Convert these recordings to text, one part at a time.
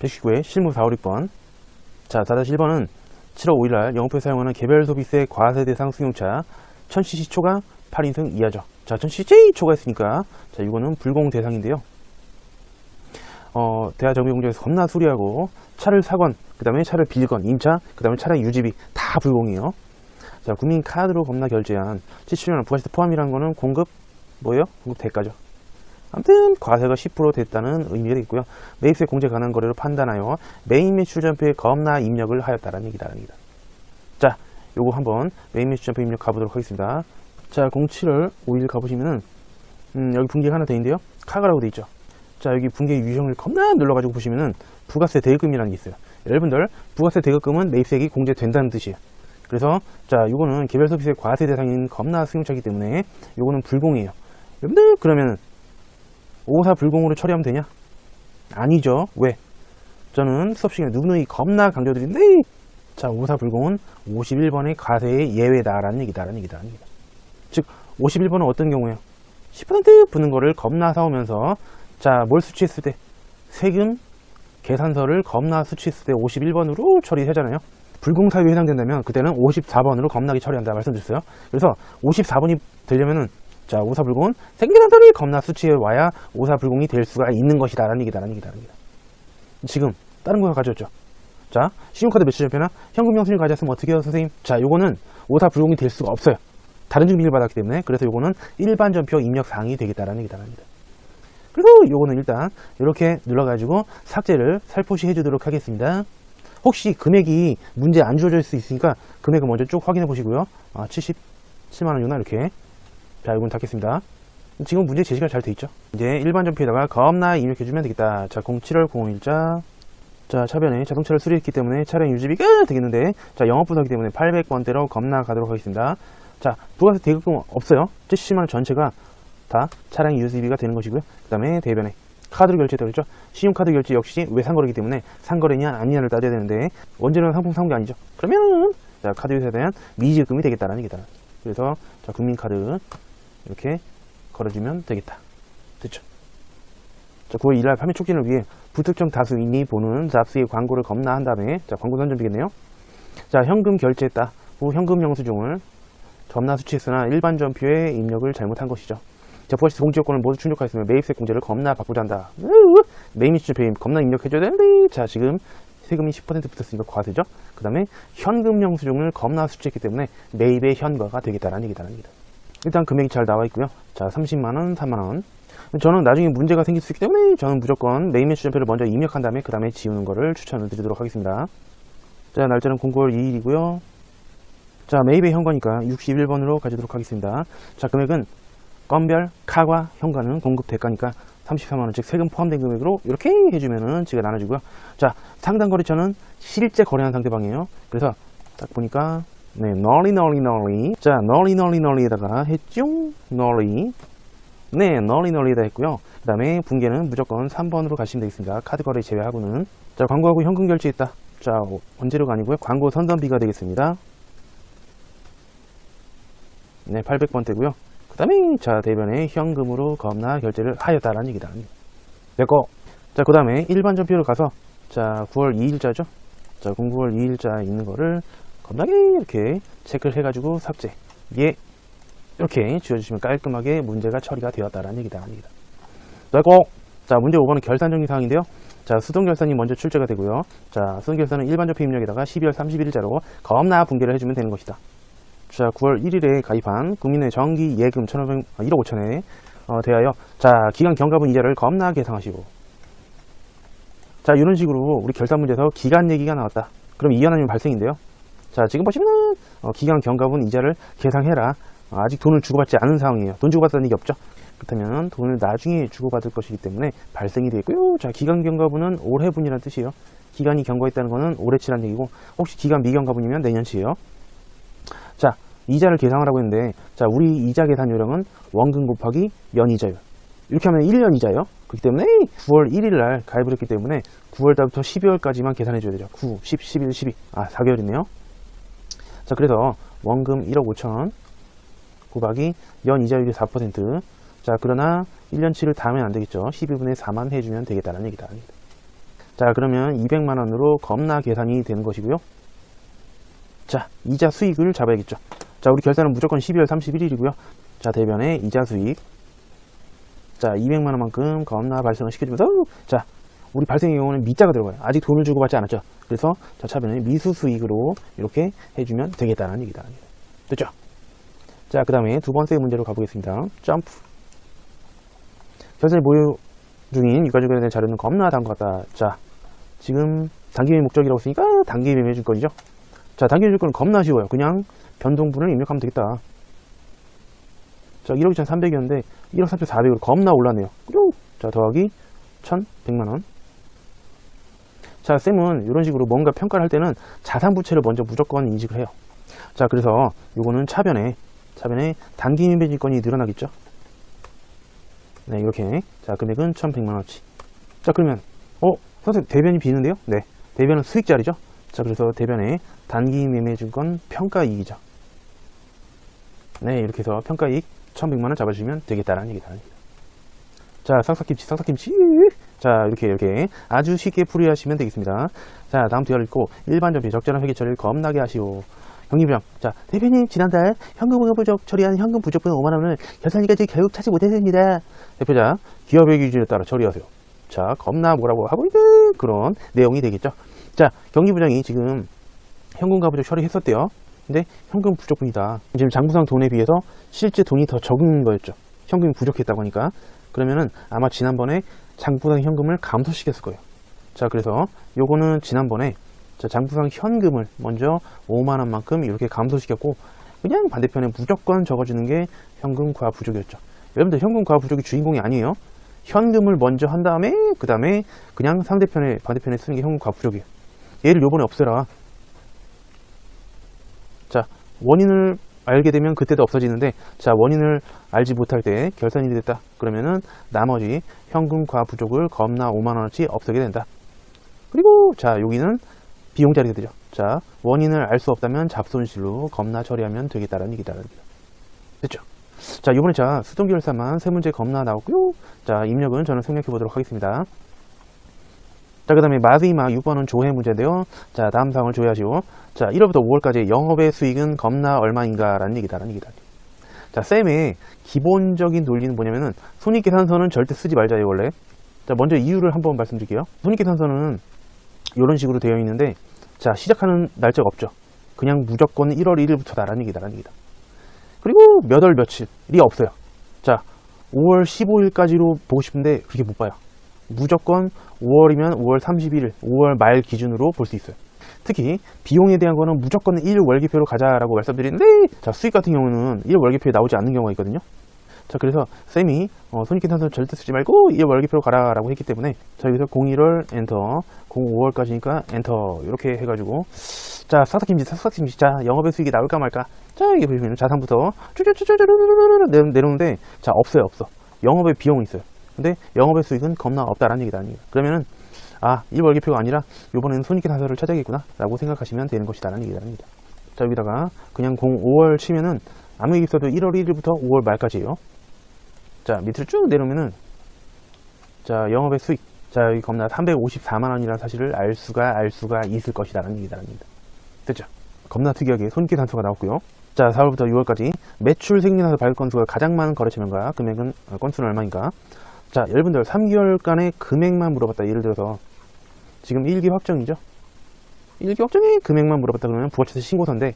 119회 실무 456번. 자, 4-1번은 7월 5일날 영업에 사용하는 개별 소비세 과세 대상 승용차 1000cc 초과 8인승 이하죠. 자, 1000cc 초과했으니까 자, 이거는 불공 대상인데요. 대하 정비 공장에서 겁나 수리하고 차를 사건, 그 다음에 차를 빌건, 임차, 그 다음에 차량 유지비 다 불공이에요. 자, 국민카드로 겁나 결제한 77년 부가세 포함이라는 거는 공급 뭐예요? 공급 대가죠. 아무튼 과세가 10% 됐다는 의미가 있고요. 매입세 공제 가능 거래로 판단하여 메인 매출 전표에 겁나 입력을 하였다라는 얘기다. 자, 요거 한번 메인 매출 전표 입력 가보도록 하겠습니다. 자, 07월 5일 가보시면은 여기 분기가 하나 돼 있는데요. 카가라고 돼 있죠. 자, 여기 분기 유형을 겁나 눌러가지고 보시면은 부가세 대급금이라는 게 있어요. 여러분들 부가세 대급금은 매입세액이 공제된다는 뜻이에요. 그래서 자, 요거는 개별 소비세 과세 대상인 겁나 승용차이기 때문에 요거는 불공이에요. 여러분들 그러면 554 불공으로 처리하면 되냐? 아니죠. 왜? 저는 수업 시간에 누누이 겁나 강조드리는데 자, 554 불공은 51번의 과세의 예외다라는 얘기다. 즉 51번은 어떤 경우에요? 10% 붙는 거를 겁나 사오면서 자, 뭘 수취했을 때 세금 계산서를 겁나 수취했을 때 51번으로 처리하잖아요. 불공 사유에 해당된다면 그때는 54번으로 겁나게 처리한다 말씀드렸어요. 그래서 54번이 되려면은 자, 554 불공은 생계산서를 겁나 수치해 와야 554 불공이 될 수가 있는 것이다 라는 얘기다. 지금 다른 거 가져왔죠. 자, 신용카드 매출 전표나 현금 영수증 가져왔으면 어떻게 해요 선생님? 자, 요거는 554 불공이 될 수가 없어요. 다른 증빙을 받았기 때문에. 그래서 요거는 일반 전표 입력 사항이 되겠다라는 얘기다. 그리고 요거는 일단 이렇게 눌러가지고 삭제를 살포시 해주도록 하겠습니다. 혹시 금액이 문제 안 주어질 수 있으니까 금액을 먼저 쭉 확인해 보시고요. 77만원이구나 이렇게. 자, 이건 닫겠습니다. 지금 문제 제시가 잘 돼 있죠. 이제 일반 전표에다가 겁나 입력해주면 되겠다. 자, 07월 051자. 자, 차변에 자동차를 수리했기 때문에 차량 유지비가 되겠는데, 자, 영업부서이기 때문에 800번대로 겁나 가도록 하겠습니다. 자, 부가세 대급금 없어요. 70만원 전체가 다 차량 유지비가 되는 것이고요. 그 다음에 대변에 카드로 결제했다고 했죠. 신용카드 결제 역시 외상거래이기 때문에 상거래냐 아니냐를 따져야 되는데, 원재료는 상품 사온 게 아니죠. 그러면 자, 카드 회사에 대한 미지급금이 되겠다라는 얘기다. 그래서 자, 국민카드 이렇게 걸어주면 되겠다. 됐죠? 자, 9월 1일 판매 촉진을 위해 불특정 다수인이 보는 잡스의 광고를 겁나 한 다음에 자, 광고 선전비겠네요. 자, 현금 결제했다. 후 현금 영수증을 겁나 수취했으나 일반 전표에 입력을 잘못한 것이죠. 자, 부가세 공제 요건을 모두 충족하였으면 매입세 공제를 겁나 받고자 한다. 매입 매출 전표에 겁나 입력해줘야 되는데 자, 지금 세금이 10% 붙었으니까 과세죠. 그 다음에 현금 영수증을 겁나 수취했기 때문에 매입의 현과가 되겠다라는 얘기다. 일단 금액이 잘 나와 있고요. 자, 30만원, 3만원. 저는 나중에 문제가 생길 수 있기 때문에 저는 무조건 매입 매출 전표를 먼저 입력한 다음에 그 다음에 지우는 거를 추천을 드리도록 하겠습니다. 자, 날짜는 09월 2일이고요. 자, 매입의 현과니까 61번으로 가지도록 하겠습니다. 자, 금액은 건별, 카과, 현과는 공급 대가니까 34만원, 즉 세금 포함된 금액으로 이렇게 해주면은 지가 나눠지고요. 자, 상당 거래처는 실제 거래한 상대방이에요. 그래서 딱 보니까 네, 널리. 자, 널리에다가 했죠. 네, 널리에다 했고요. 그 다음에 분계는 무조건 3번으로 가시면 되겠습니다. 카드 거래 제외하고는. 자, 광고하고 현금 결제했다. 자, 원재료가 아니고요. 광고 선전비가 되겠습니다. 네, 800번대고요. 그 다음에 자, 대변에 현금으로 겁나 결제를 하였다라는 얘기다. 됐고, 자, 그 다음에 일반 전표로 가서 자, 9월 2일자죠. 자, 09월 2일자 있는 거를 겁나게 이렇게 체크를 해가지고 삭제. 예, 이렇게 지워주시면 깔끔하게 문제가 처리가 되었다라는 얘기다. 됐고, 자, 문제 5번은 결산 정리 사항인데요. 자, 수동 결산이 먼저 출제가 되고요. 자, 수동 결산은 일반 전표 입력에다가 12월 31일자로 겁나 분계를 해주면 되는 것이다. 자, 9월 1일에 가입한 국민의 정기 예금 1억 5천에 대하여 자, 기간 경과분 이자를 겁나 계상하시고. 자, 이런 식으로 우리 결산 문제에서 기간 얘기가 나왔다. 그럼 이연함이 발생인데요. 자, 지금 보시면은 기간 경과분 이자를 계상해라. 아직 돈을 주고받지 않은 상황이에요. 돈 주고받았다는 얘기 없죠. 그렇다면 돈을 나중에 주고받을 것이기 때문에 발생이 되고요. 자, 기간 경과분은 올해분이라는 뜻이에요. 기간이 경과했다는 거는 올해치라는 얘기고, 혹시 기간 미경과분이면 내년치예요. 자, 이자를 계상하라고 했는데, 자, 우리 이자 계산 요령은 원금 곱하기 연이자율. 이렇게 하면 1년 이자예요. 그렇기 때문에 9월 1일 날 가입을 했기 때문에 9월 달부터 12월까지만 계산해 줘야 되죠. 9, 10, 11, 12. 4개월이네요. 자, 그래서 원금 1억 5천 곱하기 연 이자율이 4%. 자, 그러나 1년치를 다 하면 안 되겠죠. 12분의 4만 해주면 되겠다는 얘기다. 자, 그러면 200만원으로 겁나 계산이 되는 것이고요. 자, 이자 수익을 잡아야겠죠. 자, 우리 결산은 무조건 12월 31일이고요. 자, 대변에 이자 수익. 자, 200만원만큼 겁나 발생을 시켜주면서, 자, 우리 발생의 경우는 미자가 들어가요. 아직 돈을 주고 받지 않았죠. 그래서, 자, 차변에 미수 수익으로 이렇게 해주면 되겠다는 얘기다. 됐죠? 자, 그 다음에 두 번째 문제로 가보겠습니다. 점프. 결산이 모여 중인 유가족에 대한 자료는 겁나 다른 것 같다. 자, 지금 단기 매매 목적이라고 했으니까 단기 매매 줄건이죠. 자, 단기 매매 줄건은 겁나 쉬워요. 그냥 변동분을 입력하면 되겠다. 자, 1억 2,300이었는데 1억 3,400으로 겁나 올랐네요. 자, 더하기 1,100만원. 자, 쌤은 이런 식으로 뭔가 평가를 할 때는 자산부채를 먼저 무조건 인식을 해요. 자, 그래서 요거는 차변에 단기 매매질권이 늘어나겠죠. 네, 이렇게. 자, 금액은 1,100만원어치. 자, 그러면 선생님 대변이 비는데요? 네, 대변은 수익자리죠. 자, 그래서 대변에 단기 매매증권 평가이익이죠. 네, 이렇게 해서 평가이익 1,100만원 잡아주시면 되겠다라는 얘기다. 자, 싹싹김치. 자, 이렇게 아주 쉽게 풀이하시면 되겠습니다. 자, 다음 투자를 읽고 일반 점피 적절한 회계 처리를 겁나게 하시오. 경리부장. 자, 대표님 지난달 현금 부족 처리한 현금 부족분 5만원을 결산일까지 결국 찾지 못했습니다. 대표자, 기업의 기준에 따라 처리하세요. 자, 겁나 뭐라고 하고 있는 그런 내용이 되겠죠. 자, 경리부장이 지금 현금과 부족 처리했었대요. 근데 현금 부족분이다. 지금 장부상 돈에 비해서 실제 돈이 더 적은 거였죠. 현금이 부족했다고 하니까. 그러면은 아마 지난번에 장부상 현금을 감소시켰을 거예요. 자, 그래서 요거는 지난번에 자, 장부상 현금을 먼저 5만원만큼 이렇게 감소시켰고, 그냥 반대편에 무조건 적어주는 게 현금 과하 부족이었죠. 여러분들 현금 과하 부족이 주인공이 아니에요. 현금을 먼저 한 다음에 그 다음에 그냥 반대편에 쓰는 게 현금 과하 부족이에요. 얘를 요번에 없애라. 자, 원인을 알게 되면 그때도 없어지는데, 자, 원인을 알지 못할 때 결산이 됐다 그러면은 나머지 현금 과하 부족을 겁나 5만원어치 없애게 된다. 그리고 자, 여기는 비용 자리가 되죠. 자, 원인을 알 수 없다면 잡손실로 겁나 처리하면 되겠다라는 얘기다. 됐죠? 자, 이번에 자, 수동결산만 세 문제 겁나 나왔고요. 자, 입력은 저는 생략해 보도록 하겠습니다. 자, 그 다음에 마지막 6번은 조회 문제인데요. 자, 다음 사항을 조회하시오. 자, 1월부터 5월까지 영업의 수익은 겁나 얼마인가라는 얘기다라는 얘기다. 자, 쌤의 기본적인 논리는 뭐냐면은 손익계산서는 절대 쓰지 말자예요, 원래. 자, 먼저 이유를 한번 말씀드릴게요. 손익계산서는 이런 식으로 되어 있는데, 자, 시작하는 날짜가 없죠. 그냥 무조건 1월 1일부터다라는 얘기다라는 얘기다. 그리고 몇 월 며칠이 없어요. 자, 5월 15일까지로 보고 싶은데 그렇게 못 봐요. 무조건 5월이면 5월 31일, 5월 말 기준으로 볼 수 있어요. 특히 비용에 대한 거는 무조건 1월기표로 가자라고 말씀드리는데, 자, 수익 같은 경우는 1월기표에 나오지 않는 경우가 있거든요. 자, 그래서 쌤이 손익계산서 절대 쓰지 말고 1월기표로 가라라고 했기 때문에, 자, 여기서 01월 엔터, 05월까지니까 엔터 이렇게 해가지고, 자, 싹싹김치. 자, 영업의 수익이 나올까 말까. 자, 여기 보시면 자산부터 쭈쭈쭈쭈쭈쭈쭈 내려오는데, 자, 없어요. 영업의 비용은 있어요. 근데 영업의 수익은 겁나 없다라는 얘기다. 그러면은 1월기표가 아니라 이번에는 손익계산서를 찾아야겠구나 라고 생각하시면 되는 것이다라는 얘기다. 자, 여기다가 그냥 05월 치면은 아무 얘기 없어도 1월 1일부터 5월 말까지예요. 자, 밑으로 쭉 내려오면은, 자, 영업의 수익. 자, 여기 겁나 354만원이라는 사실을 알 수가 있을 것이다라는 얘기다. 됐죠? 겁나 특이하게 손익계산서가 나왔고요. 자, 4월부터 6월까지 매출 생리나서 발급 건수가 가장 많은 거래처명과 금액은, 건수는 얼마인가? 자, 여러분들 3개월간의 금액만 물어봤다. 예를 들어서 지금 1기 확정이죠? 1기 확정의 금액만 물어봤다 그러면 부가세세 신고서인데,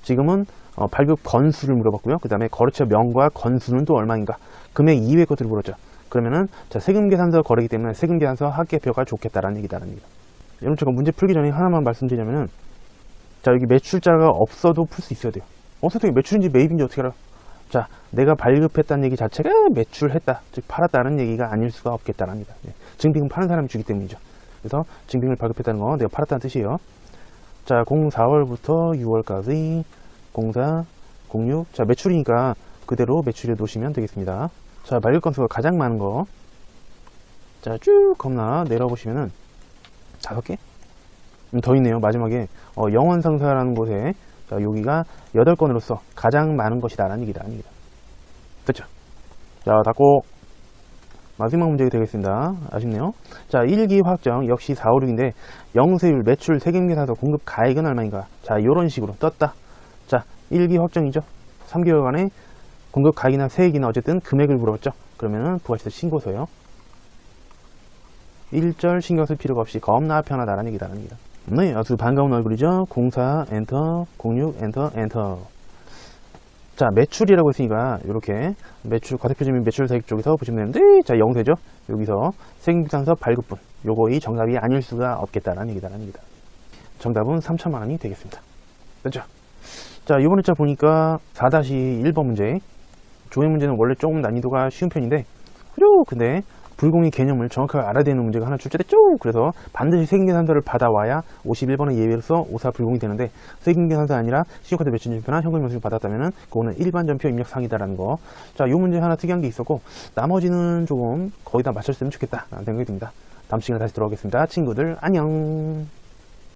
지금은 발급 건수를 물어봤고요. 그 다음에 거래처 명과 건수는 또 얼마인가? 금액 이외의 것들을 물었죠. 그러면은 자, 세금계산서 거래이기 때문에 세금계산서 합계표가 좋겠다라는 얘기다라는 얘기다. 여러분, 제가 문제 풀기 전에 하나만 말씀드리자면은, 자, 여기 매출자가 없어도 풀 수 있어야 돼요. 선생님 매출인지 매입인지 어떻게 알아? 자, 내가 발급했다는 얘기 자체가 매출했다, 즉 팔았다는 얘기가 아닐 수가 없겠다라는 얘기다. 증빙은 파는 사람이 주기 때문이죠. 그래서 증빙을 발급했다는 건 내가 팔았다는 뜻이에요. 자, 04월부터 6월까지 04, 06. 자, 매출이니까 그대로 매출에 놓으시면 되겠습니다. 자, 발급 건수가 가장 많은 거. 자, 쭉 겁나 내려보시면은 5개? 더 있네요. 마지막에 영원상사라는 곳에, 자, 여기가 8건으로서 가장 많은 것이다라는 얘기다. 됐죠? 자, 닫고 마지막 문제가 되겠습니다. 아쉽네요. 자, 1기 확정 역시 4, 5, 6인데 영세율, 매출, 세금계산서, 공급 가액은 얼마인가? 자, 이런 식으로 떴다. 자, 1기 확정이죠. 3개월간의 공급 가액이나 세액이나 어쨌든 금액을 물었죠. 그러면은 부가세세 신고서요. 1절 신경 쓸 필요가 없이 겁나 편하다라는 얘기다라는 얘기다. 네, 아주 반가운 얼굴이죠. 04 엔터, 06 엔터, 엔터. 자, 매출이라고 했으니까 이렇게 매출 과세표준및 매출사익 쪽에서 보시면 되는데, 자, 영세죠. 여기서 세금계산서 발급분, 요거이 정답이 아닐 수가 없겠다라는 얘기다라는 얘기다. 정답은 3천만 원이 되겠습니다. 됐죠? 자, 이번에 자 보니까 4-1번 문제. 조회 문제는 원래 조금 난이도가 쉬운 편인데, 근데 불공의 개념을 정확하게 알아야 되는 문제가 하나 출제됐죠. 그래서 반드시 세금계산서를 받아와야 51번의 예외로서 오사 불공이 되는데, 세금계산서 아니라 신용카드 매출증표나 현금 영수증 받았다면은 그거는 일반 전표 입력 상이다라는 거. 자, 이 문제 하나 특이한 게 있었고, 나머지는 조금 거의 다 맞췄으면 좋겠다 라는 생각이 듭니다. 다음 시간에 다시 돌아오겠습니다. 친구들 안녕.